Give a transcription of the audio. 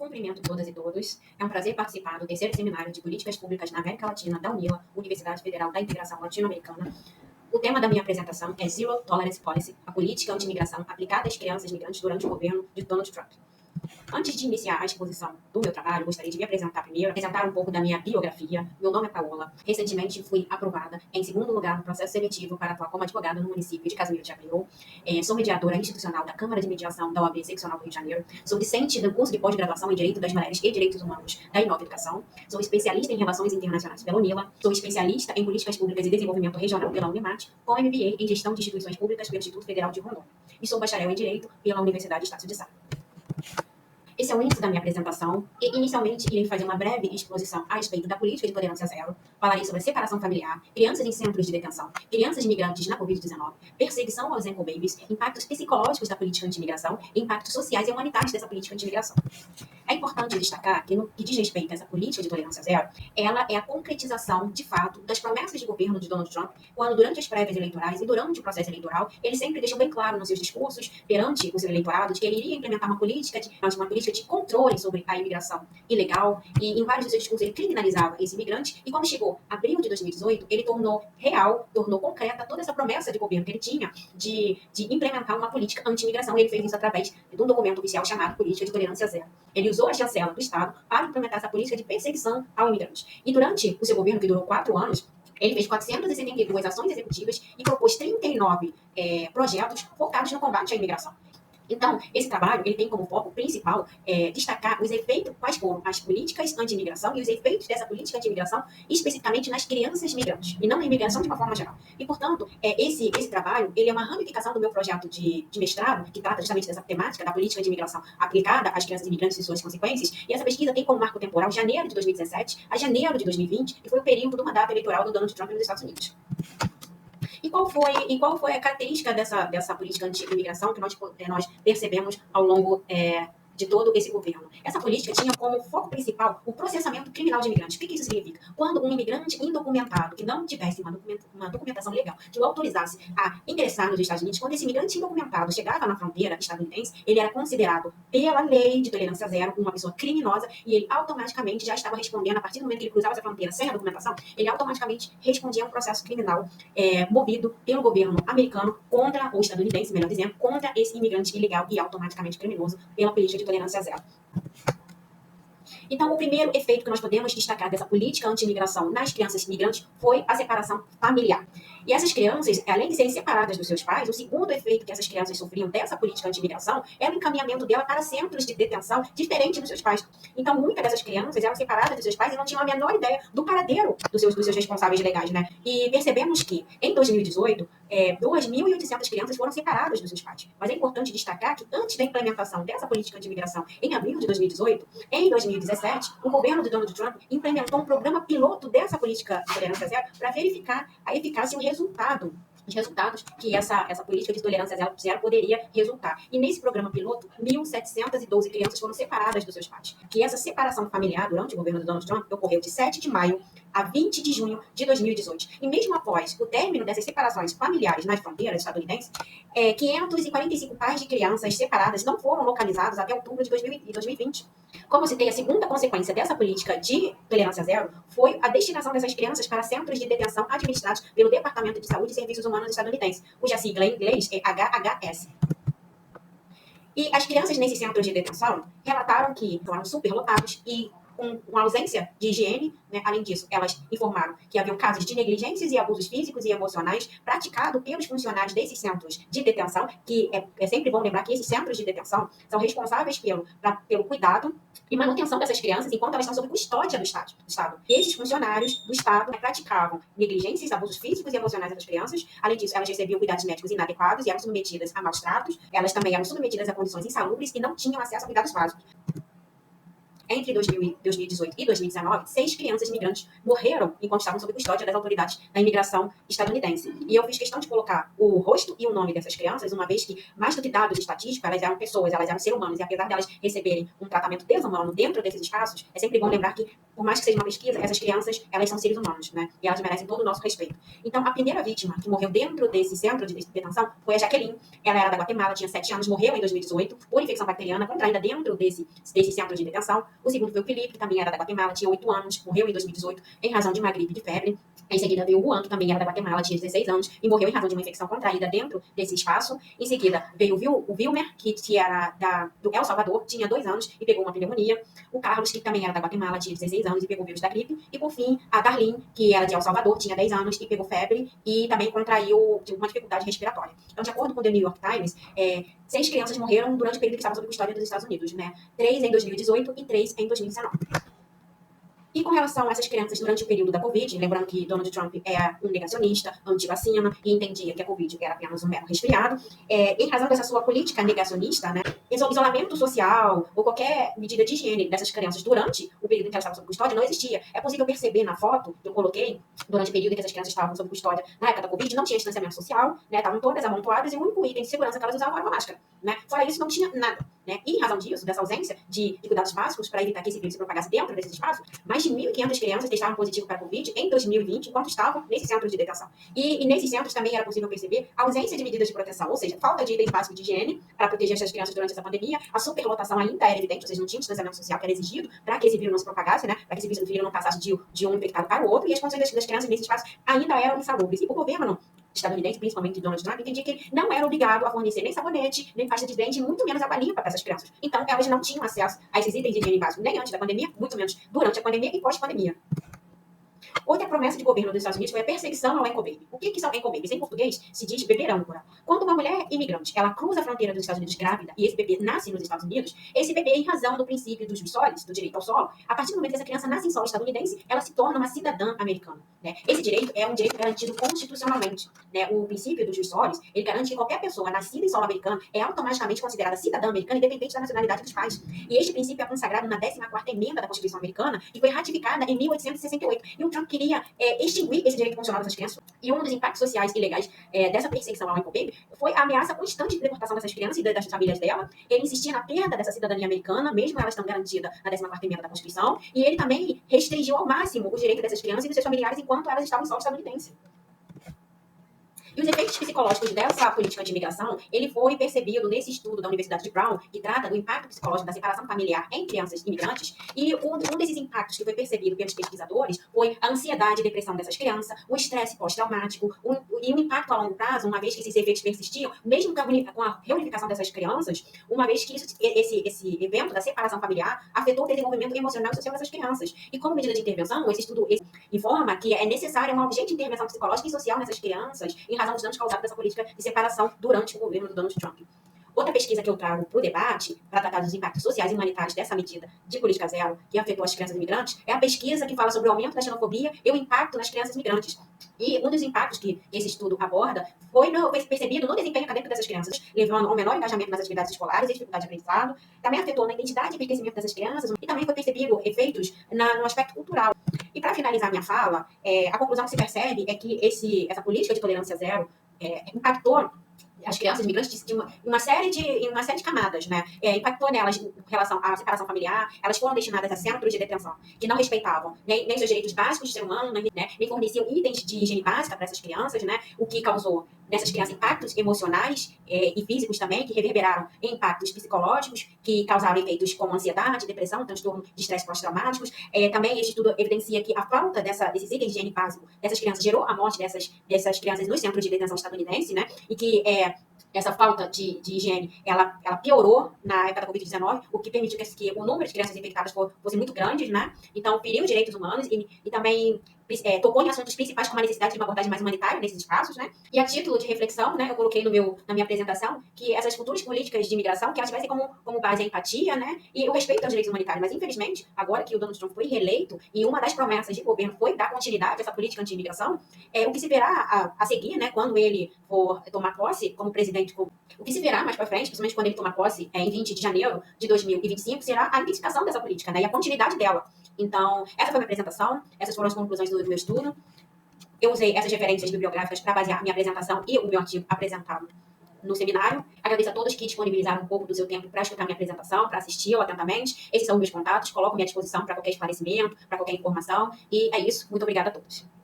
Cumprimento todas e todos. É um prazer participar do terceiro seminário de Políticas Públicas na América Latina da UNILA, Universidade Federal da Integração Latino-Americana. O tema da minha apresentação é Zero Tolerance Policy, a política anti-imigração aplicada às crianças migrantes durante o governo de Donald Trump. Antes de iniciar a exposição do meu trabalho, gostaria de me apresentar primeiro, apresentar um pouco da minha biografia. Meu nome é Paola. Recentemente fui aprovada em segundo lugar no processo seletivo para atuar como advogada no município de Casimiro de Abreu. Sou mediadora institucional da Câmara de Mediação da OAB Seccional do Rio de Janeiro. Sou discente do curso de pós-graduação em Direito das Mulheres e Direitos Humanos da Inova Educação. Sou especialista em Relações Internacionais pela UNILA. Sou especialista em Políticas Públicas e Desenvolvimento Regional pela Unimat, com MBA em Gestão de Instituições Públicas pelo Instituto Federal de Rondônia. E sou bacharel em Direito pela Universidade Estácio de Sá. Esse é o início da minha apresentação e, inicialmente, irei fazer uma breve exposição a respeito da política de tolerância zero. Falarei sobre a separação familiar, crianças em centros de detenção, crianças migrantes na Covid-19, perseguição aos Eco Babies, impactos psicológicos da política anti-imigração e impactos sociais e humanitários dessa política anti-imigração. É importante destacar que, no que diz respeito a essa política de tolerância zero, ela é a concretização, de fato, das promessas de governo de Donald Trump, quando, durante as prévias eleitorais e durante o processo eleitoral, ele sempre deixou bem claro nos seus discursos, perante o seu eleitorado, de que ele iria implementar uma política de controle sobre a imigração ilegal, e em vários dos seus discursos ele criminalizava esse imigrante, e quando chegou abril de 2018, ele tornou real, tornou concreta toda essa promessa de governo que ele tinha de implementar uma política anti-imigração, e ele fez isso através de um documento oficial chamado Política de Tolerância Zero. Ele usou a chancela do Estado para implementar essa política de perseguição ao imigrante. E durante o seu governo, que durou 4 anos, ele fez 472 ações executivas e propôs 39 projetos focados no combate à imigração. Então, esse trabalho ele tem como foco principal destacar os efeitos, quais foram as políticas anti-imigração e os efeitos dessa política anti-imigração, especificamente nas crianças migrantes, e não na imigração de uma forma geral. E, portanto, esse trabalho ele é uma ramificação do meu projeto de mestrado, que trata justamente dessa temática da política de imigração aplicada às crianças migrantes e suas consequências, e essa pesquisa tem como marco temporal janeiro de 2017 a janeiro de 2020, que foi o período do mandato eleitoral do Donald Trump nos Estados Unidos. E qual foi a característica dessa política anti-imigração que nós percebemos ao longo de todo esse governo? Essa política tinha como foco principal o processamento criminal de imigrantes. O que isso significa? Quando um imigrante indocumentado, que não tivesse uma documentação legal, que o autorizasse a ingressar nos Estados Unidos, quando esse imigrante indocumentado chegava na fronteira estadunidense, ele era considerado, pela lei de tolerância zero, uma pessoa criminosa, e ele automaticamente já estava respondendo, a partir do momento que ele cruzava essa fronteira sem a documentação, ele automaticamente respondia a um processo criminal movido pelo governo americano contra, ou estadunidense, melhor dizendo, contra esse imigrante ilegal e automaticamente criminoso pela política de tolerância zero. Então, o primeiro efeito que nós podemos destacar dessa política anti-imigração nas crianças migrantes foi a separação familiar. E essas crianças, além de serem separadas dos seus pais, o segundo efeito que essas crianças sofriam dessa política anti-imigração era o encaminhamento dela para centros de detenção diferentes dos seus pais. Então, muitas dessas crianças eram separadas dos seus pais e não tinham a menor ideia do paradeiro dos seus responsáveis legais, né? E percebemos que, em 2018, 2.800 crianças foram separadas dos seus pais. Mas é importante destacar que, antes da implementação dessa política anti-imigração em abril de 2018, em 2017, o governo de Donald Trump implementou um programa piloto dessa política de tolerância zero para verificar a eficácia e os resultados que essa política de tolerância zero poderia resultar. E nesse programa piloto, 1.712 crianças foram separadas dos seus pais. Que essa separação familiar durante o governo de Donald Trump ocorreu de 7 de maio a 20 de junho de 2018. E mesmo após o término dessas separações familiares nas fronteiras estadunidenses, 545 pais de crianças separadas não foram localizados até outubro de 2020. Como eu citei, a segunda consequência dessa política de tolerância zero foi a destinação dessas crianças para centros de detenção administrados pelo Departamento de Saúde e Serviços Humanos estadunidense, cuja sigla em inglês é HHS. E as crianças nesses centros de detenção relataram que foram superlotados e com ausência de higiene, né? Além disso, elas informaram que haviam casos de negligências e abusos físicos e emocionais praticados pelos funcionários desses centros de detenção, que é sempre bom lembrar que esses centros de detenção são responsáveis pelo cuidado e manutenção dessas crianças enquanto elas estão sob custódia do Estado. E esses funcionários do Estado praticavam negligências, abusos físicos e emocionais das crianças. Além disso, elas recebiam cuidados médicos inadequados e eram submetidas a maus tratos. Elas também eram submetidas a condições insalubres e não tinham acesso a cuidados básicos. Entre 2018 e 2019, 6 crianças migrantes morreram enquanto estavam sob custódia das autoridades da imigração estadunidense. E eu fiz questão de colocar o rosto e o nome dessas crianças, uma vez que, mais do que dados estatísticos, elas eram pessoas, elas eram seres humanos, e apesar delas receberem um tratamento desumano dentro desses espaços, é sempre bom lembrar que por mais que seja uma pesquisa, essas crianças, elas são seres humanos, né? E elas merecem todo o nosso respeito. Então, a primeira vítima que morreu dentro desse centro de detenção foi a Jaqueline. Ela era da Guatemala, tinha 7 anos, morreu em 2018 por infecção bacteriana contraída dentro desse centro de detenção. O segundo foi o Felipe, que também era da Guatemala, tinha 8 anos, morreu em 2018 em razão de uma gripe de febre. Em seguida veio o Juan, que também era da Guatemala, tinha 16 anos e morreu em razão de uma infecção contraída dentro desse espaço. Em seguida veio o Wilmer, que era do El Salvador, tinha 2 anos e pegou uma pneumonia. O Carlos, que também era da Guatemala, tinha 16 anos e pegou o vírus da gripe. E, por fim, a Darlene, que era de El Salvador, tinha 10 anos e pegou febre e também contraiu uma dificuldade respiratória. Então, de acordo com o The New York Times, 6 crianças morreram durante o período que estavam sob custódia dos Estados Unidos, né? 3 em 2018 e 3 em 2019. E com relação a essas crianças durante o período da Covid, lembrando que Donald Trump é um negacionista, anti-vacina, e entendia que a Covid era apenas um mero resfriado, em razão dessa sua política negacionista, né, isolamento social ou qualquer medida de higiene dessas crianças durante o período em que elas estavam sob custódia não existia. É possível perceber na foto que eu coloquei, durante o período em que essas crianças estavam sob custódia na época da Covid, não tinha distanciamento social, né, estavam todas amontoadas e o único item de segurança que elas usavam era uma máscara. Né? Fora isso, não tinha nada. Né? E em razão disso, dessa ausência de cuidados básicos para evitar que esse vírus se propagasse dentro desses espaços, mais de 1.500 crianças testaram positivo para a Covid em 2020, enquanto estavam nesse centro de detenção. E nesses centros também era possível perceber a ausência de medidas de proteção, ou seja, falta de itens básicos de higiene para proteger essas crianças durante essa pandemia. A superlotação ainda era evidente, ou seja, não tinha distanciamento social que era exigido para que esse vírus não se propagasse, né? Para que esse vírus não passasse de um infectado para o outro, e as condições das crianças nesse espaço ainda eram insalubres. E o governo estadunidense, principalmente Donald Trump, entendia que ele não era obrigado a fornecer nem sabonete, nem pasta de dente, muito menos água limpa para essas crianças. Então, elas não tinham acesso a esses itens de higiene básicos, nem antes da pandemia, muito menos durante a pandemia e pós-pandemia. Outra promessa de governo dos Estados Unidos foi a perseguição ao Encobaby. O que são Encobabies? Em português, se diz bebê âncora. Quando uma mulher imigrante, ela cruza a fronteira dos Estados Unidos grávida e esse bebê nasce nos Estados Unidos, esse bebê, em razão do princípio dos solis, do direito ao solo, a partir do momento que essa criança nasce em solo estadunidense, ela se torna uma cidadã americana. Né? Esse direito é um direito garantido constitucionalmente. Né? O princípio dos solis, ele garante que qualquer pessoa nascida em solo americano é automaticamente considerada cidadã americana, independente da nacionalidade dos pais. E este princípio é consagrado na 14ª emenda da Constituição americana, que foi ratificada em 1868. E o Trump queria extinguir esse direito constitucional dessas crianças. E um dos impactos sociais e legais dessa perseguição ao Encobaby foi a ameaça constante de deportação dessas crianças e das famílias dela. Ele insistia na perda dessa cidadania americana, mesmo elas estão garantidas na 14ª emenda da Constituição, e ele também restringiu ao máximo o direito dessas crianças e dos seus familiares enquanto elas estavam em solo estadunidense. E os efeitos psicológicos dessa política de imigração, ele foi percebido nesse estudo da Universidade de Brown, que trata do impacto psicológico da separação familiar em crianças imigrantes, e um desses impactos que foi percebido pelos pesquisadores foi a ansiedade e depressão dessas crianças, o estresse pós-traumático, e um impacto a longo prazo, uma vez que esses efeitos persistiam, mesmo com a reunificação dessas crianças, uma vez que esse evento da separação familiar afetou o desenvolvimento emocional e social dessas crianças. E como medida de intervenção, esse estudo informa que é necessária uma urgente intervenção psicológica e social nessas crianças, em razão dos danos causados dessa política de separação durante o governo do Donald Trump. Outra pesquisa que eu trago para o debate, para tratar dos impactos sociais e humanitários dessa medida de política zero que afetou as crianças migrantes, é a pesquisa que fala sobre o aumento da xenofobia e o impacto nas crianças migrantes. E um dos impactos que esse estudo aborda foi percebido no desempenho acadêmico dessas crianças, levando ao menor engajamento nas atividades escolares e dificuldade de aprendizado. Também afetou na identidade e pertencimento dessas crianças e também foi percebido efeitos no aspecto cultural. E para finalizar minha fala, a conclusão que se percebe é que essa política de tolerância zero impactou as crianças migrantes de uma série de camadas, né? Impactou nelas em relação à separação familiar, elas foram destinadas a centros de detenção que não respeitavam nem seus direitos básicos de ser humano, nem forneciam itens de higiene básica para essas crianças, né? O que causou nessas crianças impactos emocionais e físicos também, que reverberaram em impactos psicológicos, que causaram efeitos como ansiedade, depressão, transtorno de estresse pós-traumáticos. Também este estudo evidencia que a falta desses itens de higiene básico dessas crianças gerou a morte dessas crianças nos centros de detenção estadunidense, né? E que essa falta de higiene, ela piorou na época da Covid-19, o que permitiu que o número de crianças infectadas fosse muito grande, né? Então, feriu os direitos humanos e também tocou em assuntos principais como a necessidade de uma abordagem mais humanitária nesses espaços, né? E a título de reflexão, né, eu coloquei na minha apresentação que essas futuras políticas de imigração, que elas tivessem como base a empatia, né, e o respeito aos direitos humanitários. Mas, infelizmente, agora que o Donald Trump foi reeleito e uma das promessas de governo foi dar continuidade a essa política anti-imigração, o que se verá a seguir, né, quando ele for tomar posse como presidente, o que se verá mais para frente, principalmente quando ele tomar posse em 20 de janeiro de 2025, será a intensificação dessa política, né, e a continuidade dela. Então, essa foi a minha apresentação, essas foram as conclusões do meu estudo. Eu usei essas referências bibliográficas para basear minha apresentação e o meu artigo apresentado no seminário. Agradeço a todos que disponibilizaram um pouco do seu tempo para escutar minha apresentação, para assistir atentamente. Esses são os meus contatos, coloco-me à disposição para qualquer esclarecimento, para qualquer informação. E é isso. Muito obrigada a todos.